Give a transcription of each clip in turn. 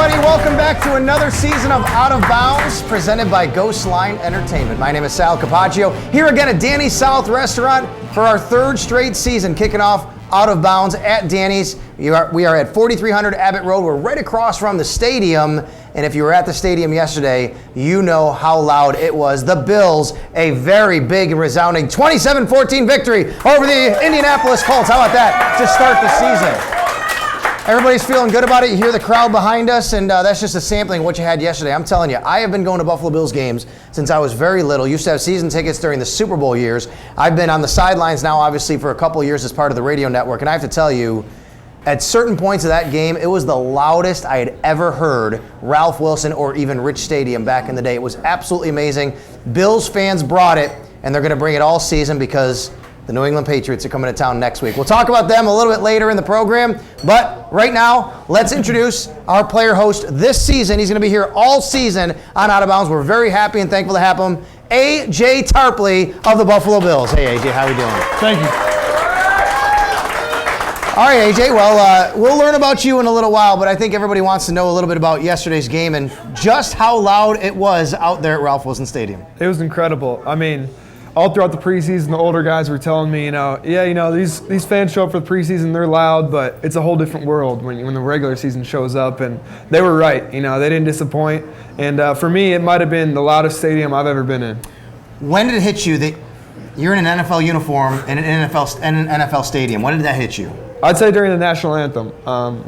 everybody. Welcome back to another season of Out of Bounds, presented by Ghostline Entertainment. My name is Sal Capaccio, here again at Danny's South Restaurant for our third straight season, kicking off Out of Bounds at Danny's. We are at 4300 Abbott Road. We're right across from the stadium, and if you were at the stadium yesterday, you know how loud it was. The Bills, a very big and resounding 27-14 victory over the Indianapolis Colts. How about that to start the season? Everybody's feeling good about it. You hear the crowd behind us, and that's just a sampling of what you had yesterday. I'm telling you, I have been going to Buffalo Bills games since I was very little. Used to have season tickets during the Super Bowl years. I've been on the sidelines now, obviously, for a couple of years as part of the radio network, and I have to tell you, at certain points of that game, it was the loudest I had ever heard Ralph Wilson or even Rich Stadium back in the day. It was absolutely amazing. Bills fans brought it, and they're going to bring it all season because the New England Patriots are coming to town next week. We'll talk about them a little bit later in the program, but right now, let's introduce our player host this season. He's going to be here all season on Out of Bounds. We're very happy and thankful to have him, AJ Tarpley of the Buffalo Bills. Hey, AJ, how are we doing? Thank you. All right, AJ, well, we'll learn about you in a little while, but I think everybody wants to know a little bit about yesterday's game and just how loud it was out there at Ralph Wilson Stadium. It was incredible. I mean, all throughout the preseason, the older guys were telling me, these fans show up for the preseason, they're loud, but it's a whole different world when the regular season shows up, and they were right. They didn't disappoint, and for me, it might have been the loudest stadium I've ever been in. When did it hit you that you're in an NFL uniform in an NFL stadium? When did that hit you? I'd say during the national anthem.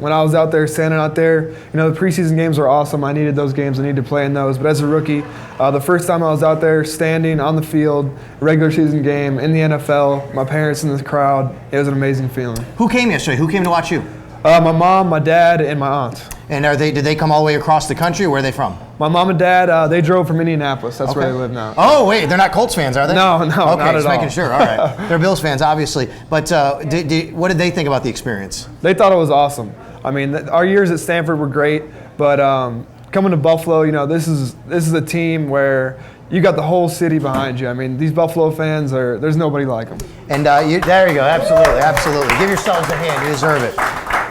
When I was out there, standing out there, the preseason games were awesome. I needed those games. I needed to play in those. But as a rookie, the first time I was out there standing on the field, regular season game in the NFL, my parents in the crowd, it was an amazing feeling. Who came yesterday? Who came to watch you? My mom, my dad, and my aunt. And did they come all the way across the country, or where are they from? My mom and dad, they drove from Indianapolis. That's where they live now. Oh, wait, they're not Colts fans, are they? No, okay, not at just all. making sure. All right. They're Bills fans, obviously. But what did they think about the experience? They thought it was awesome. I mean, our years at Stanford were great, but coming to Buffalo, this is a team where you got the whole city behind you. I mean, these Buffalo fans there's nobody like them. And there you go. Absolutely. Give yourselves a hand. You deserve it.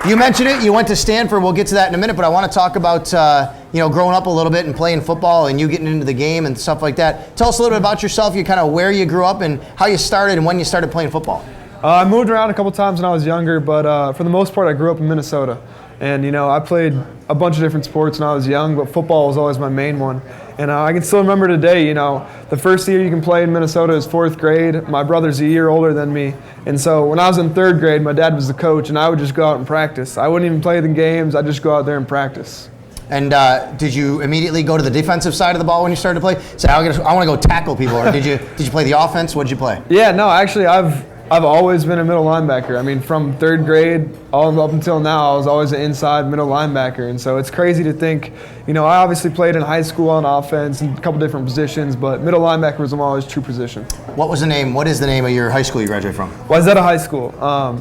You mentioned it. You went to Stanford. We'll get to that in a minute, but I want to talk about growing up a little bit and playing football and you getting into the game and stuff like that. Tell us a little bit about yourself, kind of where you grew up and how you started and when you started playing football. I moved around a couple times when I was younger, but for the most part, I grew up in Minnesota. And, I played a bunch of different sports when I was young, but football was always my main one. And I can still remember today, the first year you can play in Minnesota is 4th grade. My brother's a year older than me. And so when I was in 3rd grade, my dad was the coach, and I would just go out and practice. I wouldn't even play the games. I'd just go out there and practice. And did you immediately go to the defensive side of the ball when you started to play? Say, I want to go tackle people. Or did you play the offense? What did you play? Yeah, no, actually, I've always been a middle linebacker. I mean, from 3rd grade all up until now, I was always an inside middle linebacker. And so it's crazy to think, I obviously played in high school on offense in a couple different positions, but middle linebacker was always true position. What is the name of your high school you graduated from? Wayzata High School.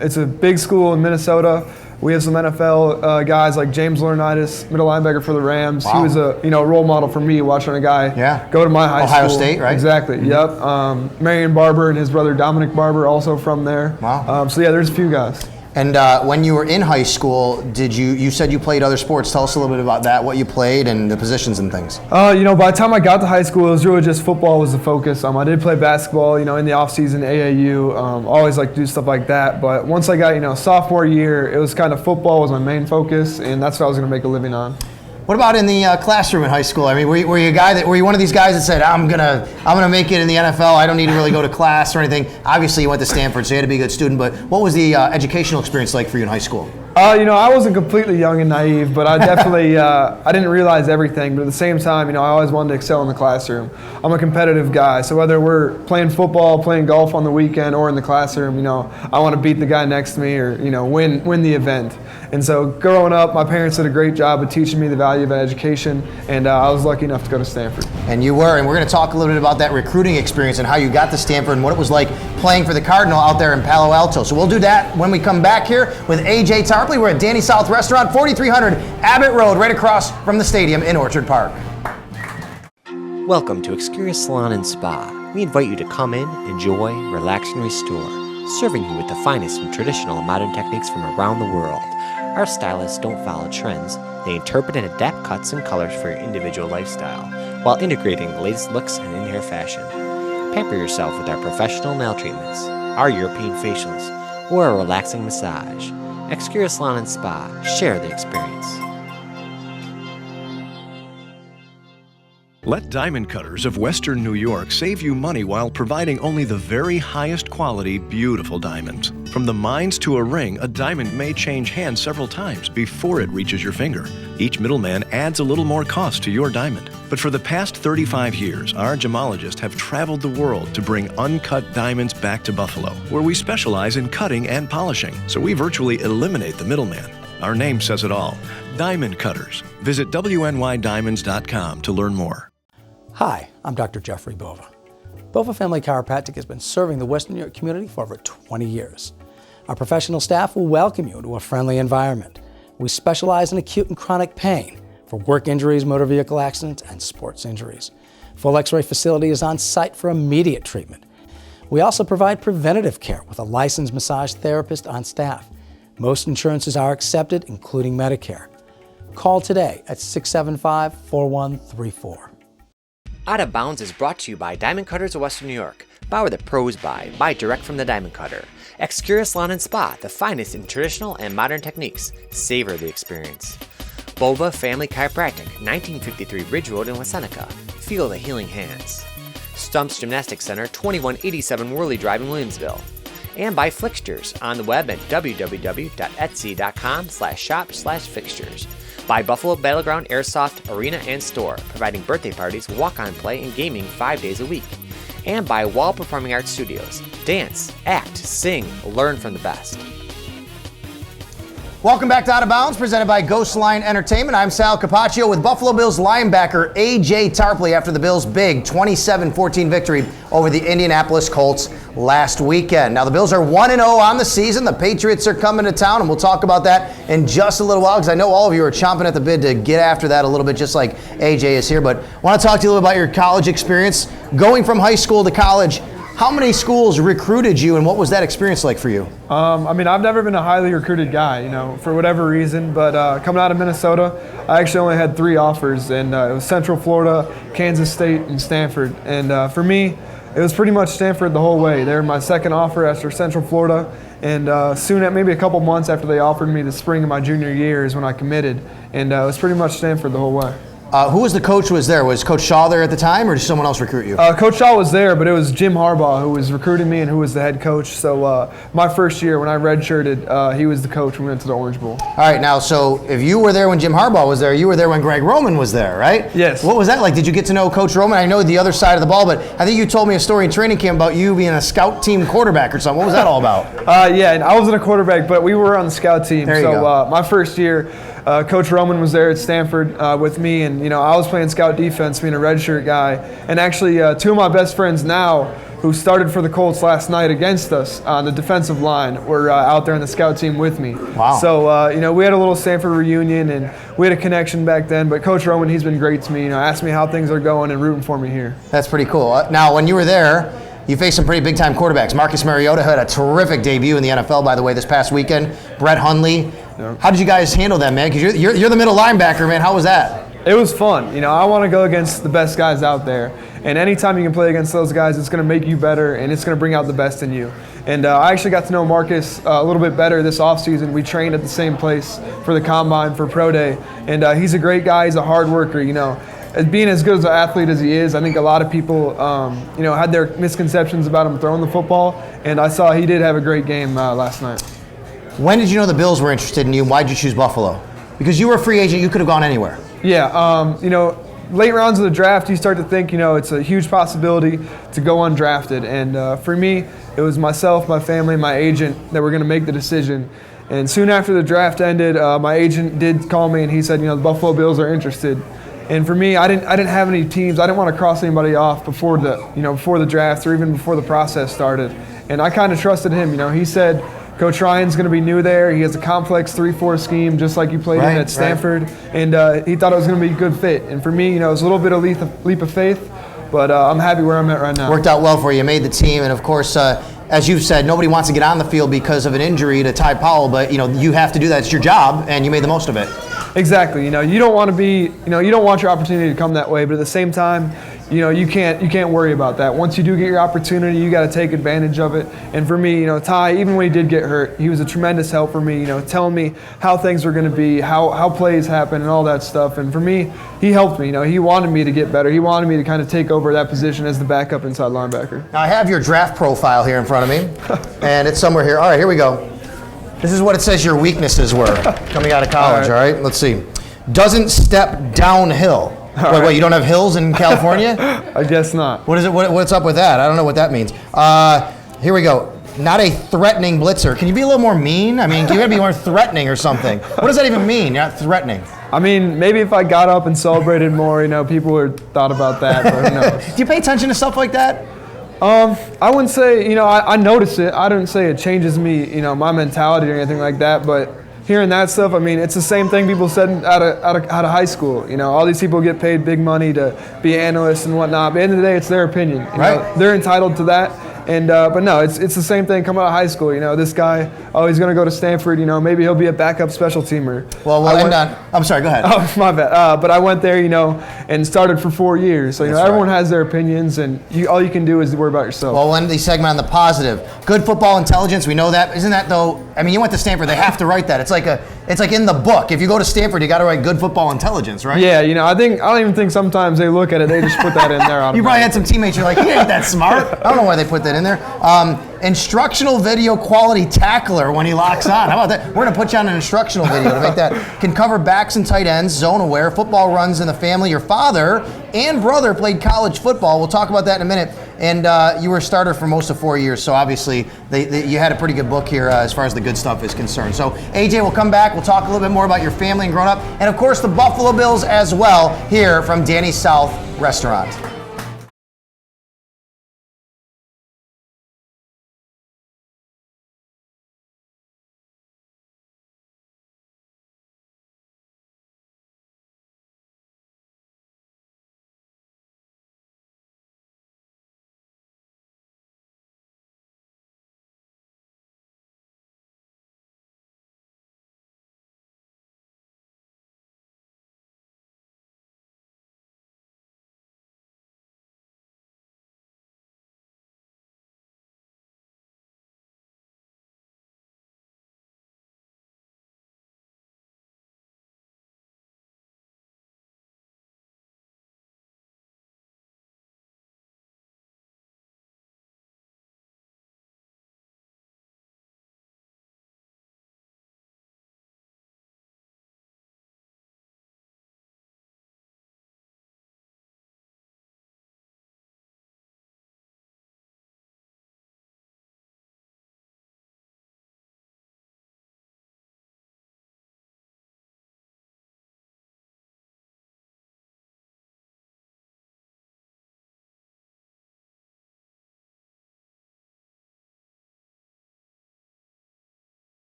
It's a big school in Minnesota. We have some NFL guys like James Laurinaitis, middle linebacker for the Rams. Wow. He was a role model for me, watching a guy go to my high school. Ohio State, right? Exactly. Mm-hmm. Yep. Marion Barber and his brother Dominic Barber also from there. Wow. There's a few guys. And when you were in high school, you said you played other sports. Tell us a little bit about that, what you played and the positions and things. By the time I got to high school, it was really just football was the focus. I did play basketball, in the off-season, AAU. Always like to do stuff like that. But once I got, sophomore year, it was kind of football was my main focus, and that's what I was going to make a living on. What about in the classroom in high school? I mean, were you one of these guys that said, I'm gonna make it in the NFL, I don't need to really go to class or anything? Obviously you went to Stanford, so you had to be a good student, but what was the educational experience like for you in high school? I wasn't completely young and naive, but I definitely, I didn't realize everything, but at the same time, I always wanted to excel in the classroom. I'm a competitive guy, so whether we're playing football, playing golf on the weekend, or in the classroom, I want to beat the guy next to me or, win the event. And so growing up, my parents did a great job of teaching me the value of education, and I was lucky enough to go to Stanford. And you were, and we're going to talk a little bit about that recruiting experience and how you got to Stanford and what it was like playing for the Cardinal out there in Palo Alto. So we'll do that when we come back here with AJ Tarpley. We're at Danny's South Restaurant, 4300 Abbott Road, right across from the stadium in Orchard Park. Welcome to Excuria Salon and Spa. We invite you to come in, enjoy, relax, and restore, serving you with the finest in traditional and modern techniques from around the world. Our stylists don't follow trends, they interpret and adapt cuts and colors for your individual lifestyle, while integrating the latest looks and in-hair fashion. Pamper yourself with our professional nail treatments, our European facials, or a relaxing massage. Excura Salon and Spa, share the experience. Let Diamond Cutters of Western New York save you money while providing only the very highest quality, beautiful diamonds. From the mines to a ring, a diamond may change hands several times before it reaches your finger. Each middleman adds a little more cost to your diamond. But for the past 35 years, our gemologists have traveled the world to bring uncut diamonds back to Buffalo, where we specialize in cutting and polishing, so we virtually eliminate the middleman. Our name says it all. Diamond Cutters. Visit WNYDiamonds.com to learn more. Hi, I'm Dr. Jeffrey Bova. Bova Family Chiropractic has been serving the Western New York community for over 20 years. Our professional staff will welcome you to a friendly environment. We specialize in acute and chronic pain for work injuries, motor vehicle accidents, and sports injuries. Full X-ray facility is on site for immediate treatment. We also provide preventative care with a licensed massage therapist on staff. Most insurances are accepted, including Medicare. Call today at 675-4134. Out of Bounds is brought to you by Diamond Cutters of Western New York. Buy where the pros buy. Buy direct from the Diamond Cutter. Excura Salon and Spa, the finest in traditional and modern techniques. Savor the experience. Bova Family Chiropractic, 1953 Ridge Road in West Seneca. Feel the healing hands. Stumps Gymnastics Center, 2187 Worley Drive in Williamsville. And by Fixtures on the web at www.etsy.com/shop/fixtures. By Buffalo Battleground Airsoft Arena and Store, providing birthday parties, walk-on play, and gaming 5 days a week. And by Wall Performing Arts Studios. Dance, act, sing, learn from the best. Welcome back to Out of Bounds, presented by Ghostline Entertainment. I'm Sal Capaccio with Buffalo Bills linebacker AJ Tarpley after the Bills' big 27-14 victory over the Indianapolis Colts last weekend. Now the Bills are 1-0 on the season. The Patriots are coming to town, and we'll talk about that in just a little while because I know all of you are chomping at the bit to get after that a little bit, just like AJ is here. But I want to talk to you a little about your college experience. Going from high school to college, how many schools recruited you, and what was that experience like for you? I've never been a highly recruited guy, for whatever reason, but coming out of Minnesota, I actually only had 3 offers, and it was Central Florida, Kansas State, and Stanford. And for me, it was pretty much Stanford the whole way. They were my second offer after Central Florida, and soon, maybe a couple months after they offered me the spring of my junior year is when I committed, and it was pretty much Stanford the whole way. Who was the coach who was there? Was Coach Shaw there at the time, or did someone else recruit you? Coach Shaw was there, but it was Jim Harbaugh who was recruiting me and who was the head coach. So my first year when I redshirted, he was the coach when we went to the Orange Bowl. All right, now, so if you were there when Jim Harbaugh was there, you were there when Greg Roman was there, right? Yes. What was that like? Did you get to know Coach Roman? I know the other side of the ball, but I think you told me a story in training camp about you being a scout team quarterback or something. What was that all about? Yeah, and I wasn't a quarterback, but we were on the scout team. There you go. My first year, Coach Roman was there at Stanford with me, and I was playing scout defense, being a redshirt guy. And actually, 2 of my best friends now, who started for the Colts last night against us on the defensive line, were out there on the scout team with me. Wow. So we had a little Stanford reunion, and we had a connection back then. But Coach Roman, he's been great to me. Asked me how things are going and rooting for me here. That's pretty cool. Now, when you were there, you faced some pretty big-time quarterbacks. Marcus Mariota had a terrific debut in the NFL, by the way, this past weekend. Brett Hundley. Yep. How did you guys handle that, man? Because you're the middle linebacker, man. How was that? It was fun. I want to go against the best guys out there. And anytime you can play against those guys, it's going to make you better, and it's going to bring out the best in you. And I actually got to know Marcus a little bit better this offseason. We trained at the same place for the Combine, for Pro Day. And he's a great guy. He's a hard worker, Being as good as an athlete as he is, I think a lot of people, had their misconceptions about him throwing the football. And I saw he did have a great game last night. When did you know the Bills were interested in you, and why did you choose Buffalo? Because you were a free agent, you could have gone anywhere. Yeah, late rounds of the draft, you start to think, it's a huge possibility to go undrafted. And for me, it was myself, my family, my agent that were going to make the decision. And soon after the draft ended, my agent did call me, and he said, the Buffalo Bills are interested. And for me, I didn't have any teams. I didn't want to cross anybody off before the draft or even before the process started. And I kind of trusted him. He said, Coach Ryan's going to be new there. He has a complex 3-4 scheme, just like you played in at Stanford. Right. And he thought it was going to be a good fit. And for me, it was a little bit of leap of faith, but I'm happy where I'm at right now. Worked out well for you. You made the team. And, of course, as you've said, nobody wants to get on the field because of an injury to Ty Powell, but you have to do that. It's your job, and you made the most of it. Exactly. You don't want to be, you don't want your opportunity to come that way, but at the same time, you can't worry about that. Once you do get your opportunity, you got to take advantage of it. And for me, Ty, even when he did get hurt, he was a tremendous help for me, telling me how things were going to be, how plays happen and all that stuff. And for me, he helped me. He wanted me to get better. He wanted me to kind of take over that position as the backup inside linebacker. Now I have your draft profile here in front of me, and it's somewhere here. All right, here we go. This is what it says your weaknesses were coming out of college, all right? Let's see. Doesn't step downhill. Wait, you don't have hills in California? I guess not. What is it? What's up with that? I don't know what that means. Here we go. Not a threatening blitzer. Can you be a little more mean? I mean, you gotta be more threatening or something. What does that even mean? You're not threatening. I mean, maybe if I got up and celebrated more, people would thought about that, but who knows? Do you pay attention to stuff like that? I wouldn't say, I notice it. I don't say it changes me, my mentality or anything like that, but hearing that stuff, I mean, it's the same thing people said out of high school. All these people get paid big money to be analysts and whatnot, but at the end of the day, it's their opinion. Right. They're entitled to that. And but no, it's the same thing coming out of high school. This guy, he's going to go to Stanford. Maybe he'll be a backup special teamer. Well, we'll end on. I'm sorry. Go ahead. Oh, my bad. But I went there, and started for 4 years. So everyone has their opinions, and all you can do is worry about yourself. Well, we'll end the segment on the positive. Good football intelligence. We know that. Isn't that though? I mean, you went to Stanford. They have to write that. It's like in the book. If you go to Stanford, you got to write good football intelligence, right? Yeah. I don't even think sometimes they look at it. They just put that in there. You probably had some teammates. You're like, he ain't that smart. I don't know why they put that in there. Instructional video quality tackler when he locks on. How about that? We're going to put you on an instructional video to make that. Can cover backs and tight ends, zone aware, football runs in the family. Your father and brother played college football. We'll talk about that in a minute. And you were a starter for most of 4 years, so obviously you had a pretty good book here as far as the good stuff is concerned. So AJ will come back. We'll talk a little bit more about your family and growing up. And of course the Buffalo Bills as well here from Danny South Restaurant.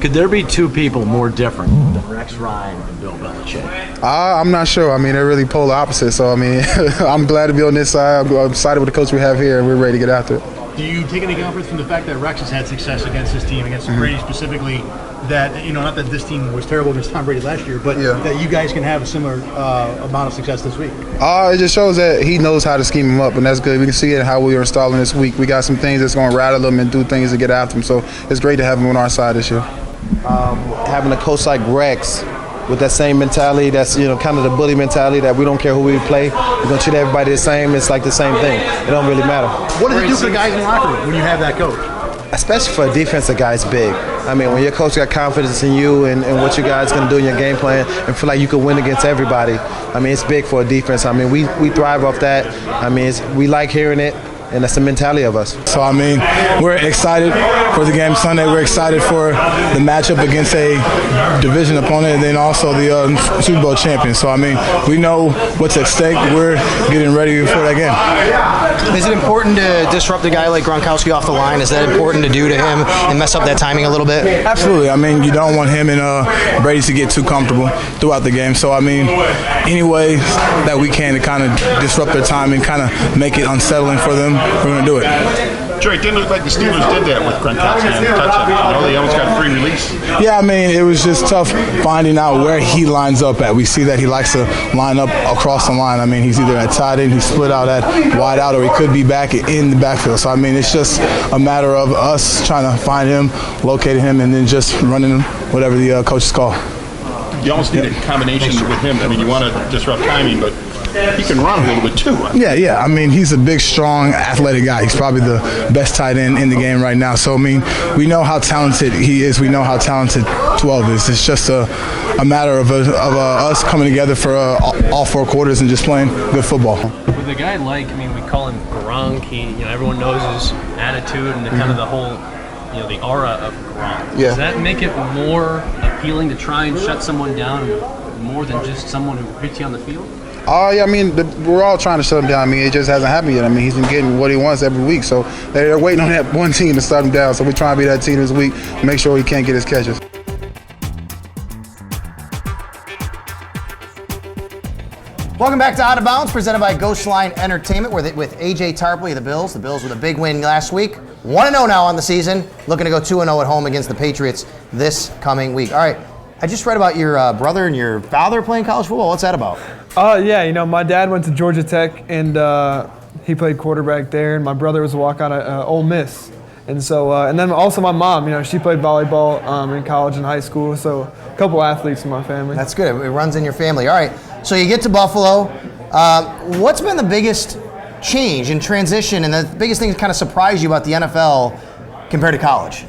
Could there be two people more different than Rex Ryan and Bill Belichick? I'm not sure. I mean, they're really polar opposites. So, I mean, I'm glad to be on this side. I'm excited with the coach we have here, and we're ready to get after it. Do you take any comfort from the fact that Rex has had success against his team, against Brady specifically, that, not that this team was terrible against Tom Brady last year, but that you guys can have a similar amount of success this week? It just shows that he knows how to scheme him up, and that's good. We can see it in how we are installing this week. We got some things that's going to rattle him and do things to get after him. So it's great to have him on our side this year. Having a coach like Rex with that same mentality, that's kind of the bully mentality that we don't care who we play, we're going to treat everybody the same. It's like the same thing. It don't really matter. What does it do for the guys in the locker room when you have that coach? Especially for a defensive guy, it's big. I mean, when your coach got confidence in you and what you guys going to do in your game plan and feel like you can win against everybody, I mean, it's big for a defense. I mean, we thrive off that. I mean, we like hearing it. And that's the mentality of us. So, I mean, we're excited for the game Sunday. We're excited for the matchup against a division opponent and then also the Super Bowl champion. So, I mean, we know what's at stake. We're getting ready for that game. Is it important to disrupt a guy like Gronkowski off the line? Is that important to do to him and mess up that timing a little bit? Absolutely. I mean, you don't want him and Brady to get too comfortable throughout the game. So, I mean, any way that we can to kind of disrupt their timing, kind of make it unsettling for them, we're going to do it. Jerry, it didn't look like the Steelers did that with Gronkowski on the touchdown. They almost got a free release. Yeah, I mean, it was just tough finding out where he lines up at. We see that he likes to line up across the line. I mean, he's either at tight end, he's split out at wide out, or he could be back in the backfield. So, I mean, it's just a matter of us trying to find him, locating him, and then just running whatever the coaches call. You almost need a combination with him. I mean, you want to disrupt timing, but he can run a little bit too. Yeah. I mean, he's a big, strong, athletic guy. He's probably the best tight end in the game right now. So, I mean, we know how talented he is. We know how talented 12 is. It's just a matter of us coming together for all 4 quarters and just playing good football. With a guy like, I mean, we call him Gronk. Everyone knows his attitude and kind of the whole, the aura of Gronk. Yeah. Does that make it more appealing to try and shut someone down more than just someone who hits you on the field? Yeah, I mean, we're all trying to shut him down. I mean, it just hasn't happened yet. I mean, he's been getting what he wants every week. So they're waiting on that one team to shut him down. So we're trying to be that team this week, make sure he can't get his catches. Welcome back to Out of Bounds, presented by Ghostline Entertainment. We're with AJ Tarpley, the Bills. The Bills with a big win last week. 1-0 now on the season. Looking to go 2-0 at home against the Patriots this coming week. All right, I just read about your brother and your father playing college football. What's that about? Yeah, my dad went to Georgia Tech, and he played quarterback there, and my brother was a walk-on at Ole Miss. And so, and then also my mom, she played volleyball in college and high school, so a couple athletes in my family. That's good. It runs in your family. All right, so you get to Buffalo. What's been the biggest change and transition and the biggest thing that kind of surprised you about the NFL compared to college?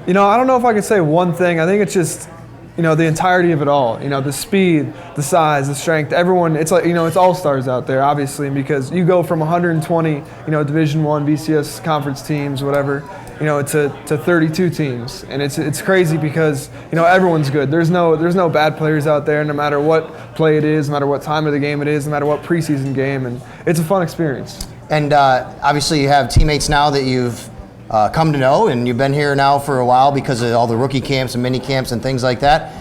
I don't know if I could say one thing. I think it's just, the entirety of it all. The speed, the size, the strength. Everyone, it's like, it's all-stars out there, obviously, because you go from 120, Division I, BCS conference teams, whatever, to 32 teams. And it's crazy because, everyone's good. There's no bad players out there, no matter what play it is, no matter what time of the game it is, no matter what preseason game. And it's a fun experience. And obviously you have teammates now that you've come to know, and you've been here now for a while because of all the rookie camps and mini camps and things like that.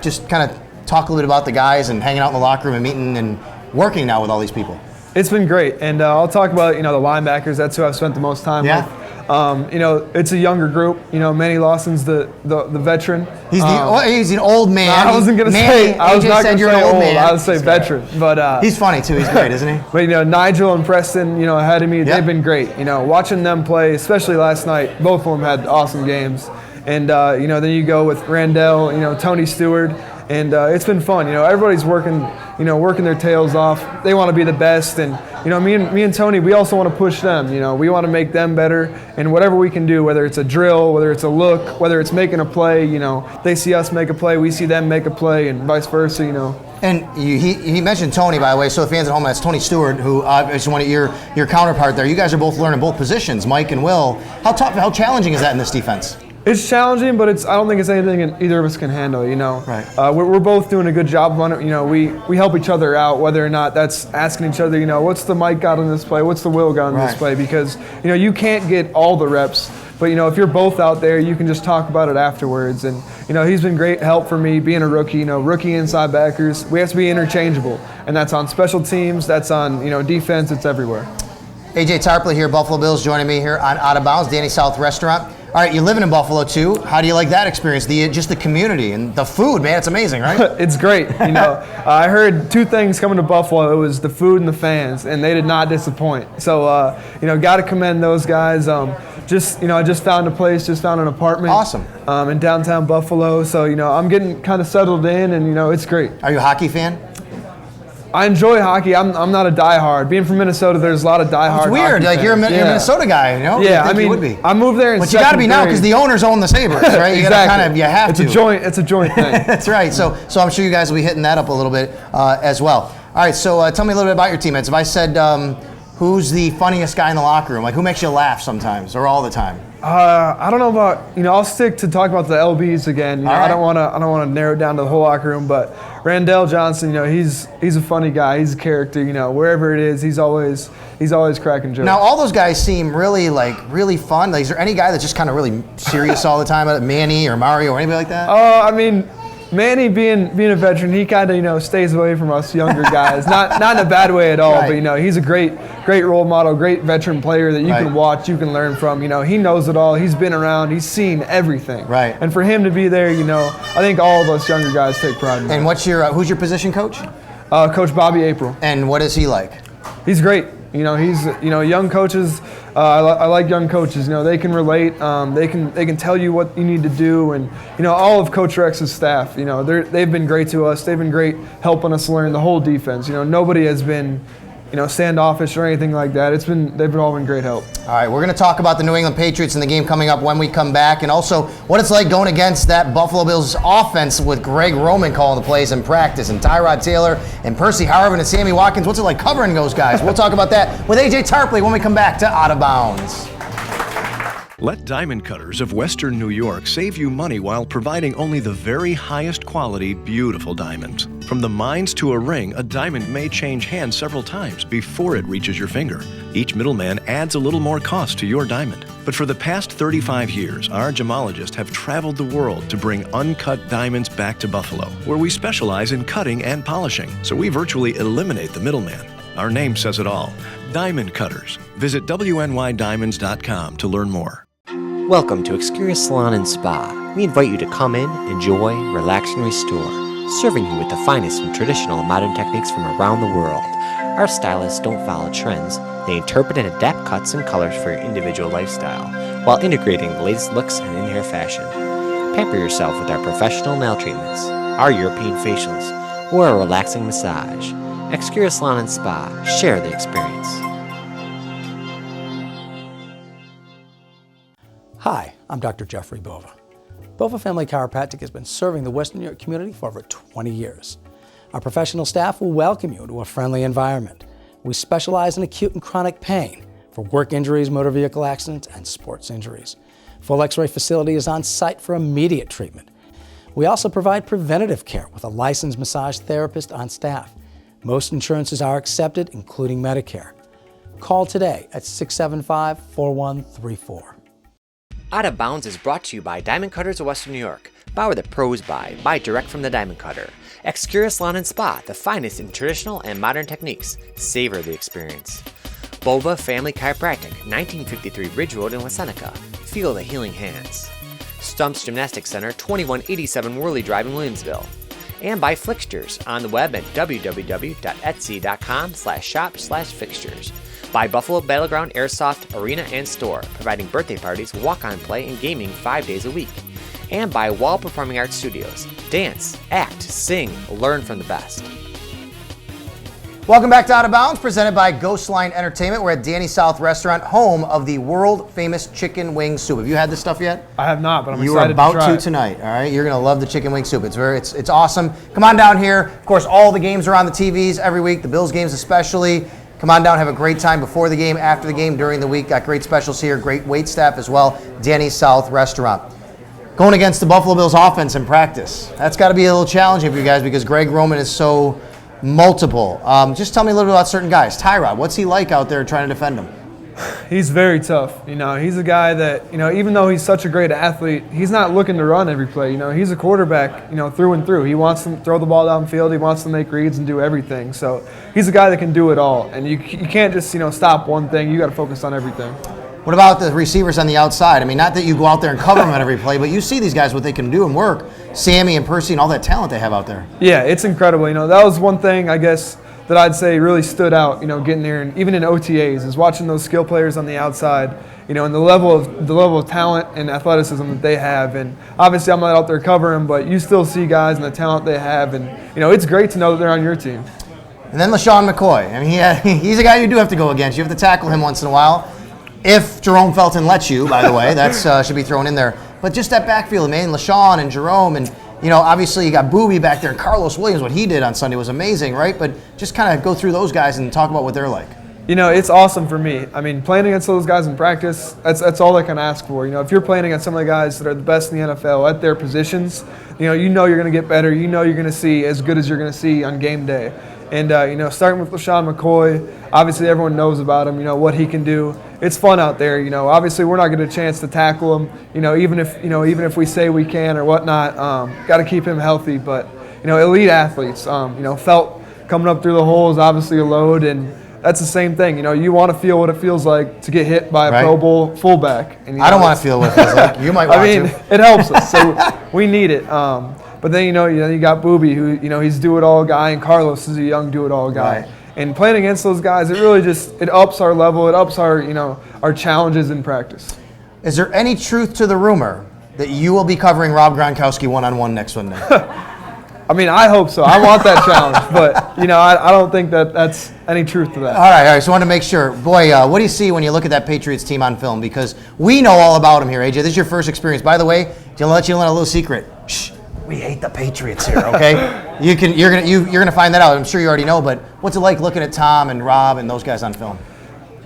Just kind of talk a little bit about the guys and hanging out in the locker room and meeting and working now with all these people. It's been great, and I'll talk about the linebackers. That's who I've spent the most time with. It's a younger group. Manny Lawson's the veteran. He's an old man. I wasn't gonna say. I was not gonna say old. I would say veteran, but he's funny too. He's great, isn't he? But Nigel and Preston, ahead of me, they've been great. Watching them play, especially last night, both of them had awesome games. And then you go with Randall, Tony Stewart, and it's been fun. Everybody's working their tails off. They want to be the best, and me and Tony, we also want to push them. We want to make them better, and whatever we can do, whether it's a drill, whether it's a look, whether it's making a play. They see us make a play, we see them make a play, and vice versa. And he mentioned Tony, by the way. So the fans at home, that's Tony Stewart, who is one of your counterpart there. You guys are both learning both positions, Mike and Will. How challenging is that in this defense? It's challenging, but I don't think it's anything either of us can handle. Right. We're both doing a good job on it. We help each other out, whether or not that's asking each other. What's the Mike got on this play? What's the Will got on this play? Because you can't get all the reps, but if you're both out there, you can just talk about it afterwards. And he's been great help for me being a rookie. Rookie inside backers, we have to be interchangeable, and that's on special teams. That's on defense. It's everywhere. AJ Tarpley here, Buffalo Bills, joining me here on Out of Bounds, Danny South Restaurant. All right, you're living in Buffalo too. How do you like that experience? Just the community and the food, man. It's amazing, right? It's great. I heard 2 things coming to Buffalo. It was the food and the fans, and they did not disappoint. So, got to commend those guys. I just found a place, just found an apartment. Awesome. In downtown Buffalo. So, I'm getting kind of settled in, and it's great. Are you a hockey fan? I enjoy hockey. I'm not a diehard. Being from Minnesota, there's a lot of diehard. It's weird. Hockey Like you're a fans. Minnesota guy, you know? Yeah, I mean, you would be. I moved there in But you got to be now grade. because the owners own the Sabres, right? You Exactly. gotta you have it's to. It's a joint thing. That's right. So I'm sure you guys will be hitting that up a little bit as well. All right. So tell me a little bit about your teammates. If I said who's the funniest guy in the locker room, like who makes you laugh sometimes or all the time? I don't know about, I'll stick to talk about the LBs again. All right. I don't want to narrow it down to the whole locker room, but Randall Johnson, he's a funny guy. He's a character, wherever it is, he's always cracking jokes. Now all those guys seem really fun. Like, is there any guy that's just kind of really serious all the time? Manny or Mario or anybody like that? Manny being a veteran, he kind of stays away from us younger guys. not in a bad way at all, Right. but he's a great role model, great veteran player that you can watch, you can learn from. He knows it all. He's been around. He's seen everything. Right. And for hhim to be there, I think all of us younger guys take pride in that. And who's your position coach? Coach Bobby April. And what is he like? He's great. He's young coaches. I like young coaches. They can relate. They can tell you what you need to do, and all of Coach Rex's staff. They've been great to us. They've been great helping us learn the whole defense. Nobody has been standoffish or anything like that. They've all been great help. All right, we're going to talk about the New England Patriots and the game coming up when we come back, and also what it's like going against that Buffalo Bills offense with Greg Roman calling the plays in practice, and Tyrod Taylor and Percy Harvin and Sammy Watkins. What's it like covering those guys? We'll talk about that with AJ Tarpley when we come back to Out of Bounds. Let Diamond Cutters of Western New York save you money while providing only the very highest quality, beautiful diamonds. From the mines to a ring, a diamond may change hands several times before it reaches your finger. Each middleman adds a little more cost to your diamond. But for the past 35 years, our gemologists have traveled the world to bring uncut diamonds back to Buffalo, where we specialize in cutting and polishing, so we virtually eliminate the middleman. Our name says it all. Diamond Cutters. Visit WNYDiamonds.com to learn more. Welcome to Excuria Salon and Spa. We invite you to come in, enjoy, relax, and restore, serving you with the finest from traditional and modern techniques from around the world. Our stylists don't follow trends. They interpret and adapt cuts and colors for your individual lifestyle, while integrating the latest looks and in-hair fashion. Pamper yourself with our professional nail treatments, our European facials, or a relaxing massage. Excuria Salon and Spa. Share the experience. Hi, I'm Dr. Jeffrey Bova. Bova Family Chiropractic has been serving the Western New York community for over 20 years. Our professional staff will welcome you to a friendly environment. We specialize in acute and chronic pain for work injuries, motor vehicle accidents, and sports injuries. Full X-ray facility is on site for immediate treatment. We also provide preventative care with a licensed massage therapist on staff. Most insurances are accepted, including Medicare. Call today at 675-4134. Out of Bounds is brought to you by Diamond Cutters of Western New York. Buy where the pros buy direct from the Diamond Cutter. Excuria Salon and Spa, the finest in traditional and modern techniques. Savor the experience. Bova Family Chiropractic, 1953 Ridge Road in West Seneca. Feel the healing hands. Stumps Gymnastics Center, 2187 Worley Drive in Williamsville. And by Fixtures on the web at www.etsy.com/shop/fixtures. By Buffalo Battleground Airsoft Arena and Store, providing birthday parties, walk-on play, and gaming 5 days a week. And by Wall Performing Arts Studios. Dance, act, sing, learn from the best. Welcome back to Out of Bounds, presented by Ghostline Entertainment. We're at Danny South Restaurant, home of the world-famous chicken wing soup. Have you had this stuff yet? I have not, but I'm You are excited to try about to it. tonight, all right? You're going to love the chicken wing soup. It's awesome. Come on down here. Of course, all the games are on the TVs every week, the Bills games especially. Come on down, have a great time before the game, after the game, during the week. Got great specials here, great wait staff as well. Danny South Restaurant. Going against the Buffalo Bills offense in practice. That's got to be a little challenging for you guys because Greg Roman is so multiple. Just tell me a little bit about certain guys. Tyrod, what's he like out there trying to defend him? He's very tough. He's a guy that, even though he's such a great athlete, he's not looking to run every play. He's a quarterback, through and through. He wants to throw the ball downfield. He wants to make reads and do everything. So he's a guy that can do it all. And you can't just, stop one thing. You got to focus on everything. What about the receivers on the outside? I mean, not that you go out there and cover them at every play, but you see these guys, what they can do and work. Sammy and Percy and all that talent they have out there. Yeah, it's incredible. That was one thing, I guess, that I'd say really stood out, getting there, and even in OTAs, is watching those skill players on the outside, and the level of talent and athleticism that they have. And obviously, I'm not out there covering, but you still see guys and the talent they have, and it's great to know that they're on your team. And then LaShawn McCoy. I mean, he's a guy you do have to go against. You have to tackle him once in a while. If Jerome Felton lets you, by the way, that should be thrown in there. But just that backfield, man, LaShawn and Jerome, and obviously you got Boobie back there, and Carlos Williams. What he did on Sunday was amazing, right? But just kind of go through those guys and talk about what they're like. It's awesome for me. I mean, playing against those guys in practice, that's all I can ask for. If you're playing against some of the guys that are the best in the NFL at their positions, you're going to get better. You're going to see as good as you're going to see on game day. And, starting with LaShawn McCoy, obviously everyone knows about him, what he can do. It's fun out there. Obviously we're not getting a chance to tackle him, even if we say we can or whatnot. Got to keep him healthy. But, elite athletes, Felt coming up through the hole is obviously a load, and that's the same thing. You want to feel what it feels like to get hit by a Pro Bowl fullback. And, I don't want to feel what it feels like. You might want to. It helps us, so we need it. But then, you got Boobie, who, he's do-it-all guy, and Carlos is a young do-it-all guy. Right. And playing against those guys, it really it ups our level. It ups our, our challenges in practice. Is there any truth to the rumor that you will be covering Rob Gronkowski one-on-one next Sunday? I hope so. I want that challenge, but I don't think that's any truth to that. All right. So I want to make sure. Boy, what do you see when you look at that Patriots team on film? Because we know all about them here, AJ. This is your first experience. By the way, to let you in a little secret. Shh, we hate the Patriots here. Okay, you're gonna find that out. I'm sure you already know. But what's it like looking at Tom and Rob and those guys on film?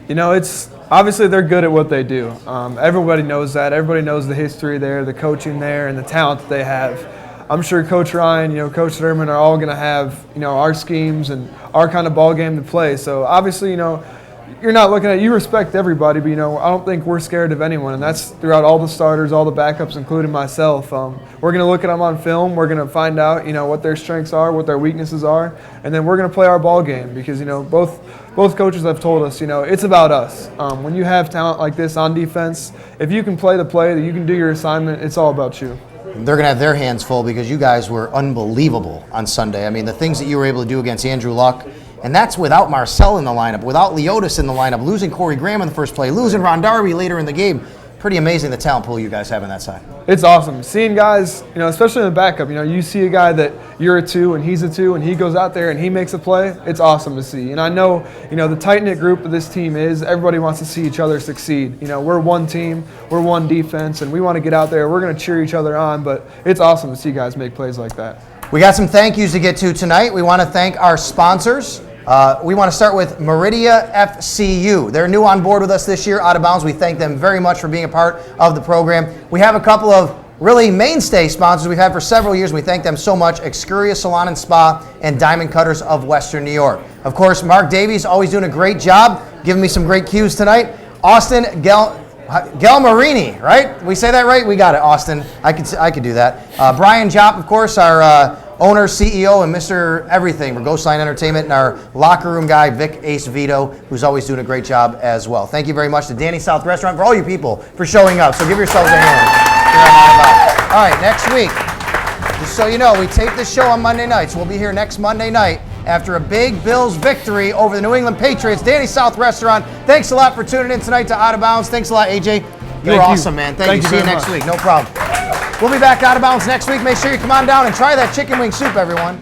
It's obviously they're good at what they do. Everybody knows that. Everybody knows the history there, the coaching there, and the talent that they have. I'm sure Coach Ryan, Coach Thurman are all going to have, our schemes and our kind of ball game to play. So obviously, you're not looking at, you respect everybody, but, I don't think we're scared of anyone. And that's throughout all the starters, all the backups, including myself. We're going to look at them on film. We're going to find out, what their strengths are, what their weaknesses are. And then we're going to play our ball game because, both coaches have told us, it's about us. When you have talent like this on defense, if you can play the play, that you can do your assignment, it's all about you. They're going to have their hands full because you guys were unbelievable on Sunday. I mean, the things that you were able to do against Andrew Luck, and that's without Marcel in the lineup, without Leotis in the lineup, losing Corey Graham in the first play, losing Ron Darby later in the game. Pretty amazing the talent pool you guys have on that side. It's awesome. Seeing guys, especially in the backup, you see a guy that you're a 2 and he's a 2 and he goes out there and he makes a play. It's awesome to see. And I know, the tight-knit group that this team is, everybody wants to see each other succeed. We're one team, we're one defense, and we want to get out there. We're going to cheer each other on, but it's awesome to see guys make plays like that. We got some thank yous to get to tonight. We want to thank our sponsors. We want to start with Meridia FCU. They're new on board with us this year, Out of Bounds. We thank them very much for being a part of the program. We have a couple of really mainstay sponsors we've had for several years. We thank them so much. Excuria Salon and Spa and Diamond Cutters of Western New York. Of course, Mark Davies always doing a great job, giving me some great cues tonight. Austin Gelmarini, right? We say that right? We got it, Austin. I could do that. Brian Jopp, of course, our owner, CEO, and Mr. Everything for Ghostline Entertainment, and our locker room guy, Vic Ace Vito, who's always doing a great job as well. Thank you very much to Danny South Restaurant for all you people for showing up. So give yourselves a hand. All right, next week, just so you know, we tape this show on Monday nights. We'll be here next Monday night after a big Bills victory over the New England Patriots. Danny South Restaurant, thanks a lot for tuning in tonight to Out of Bounds. Thanks a lot, AJ. You were awesome, man. Thank you. See you next week. No problem. We'll be back Out of Bounds next week. Make sure you come on down and try that chicken wing soup, everyone.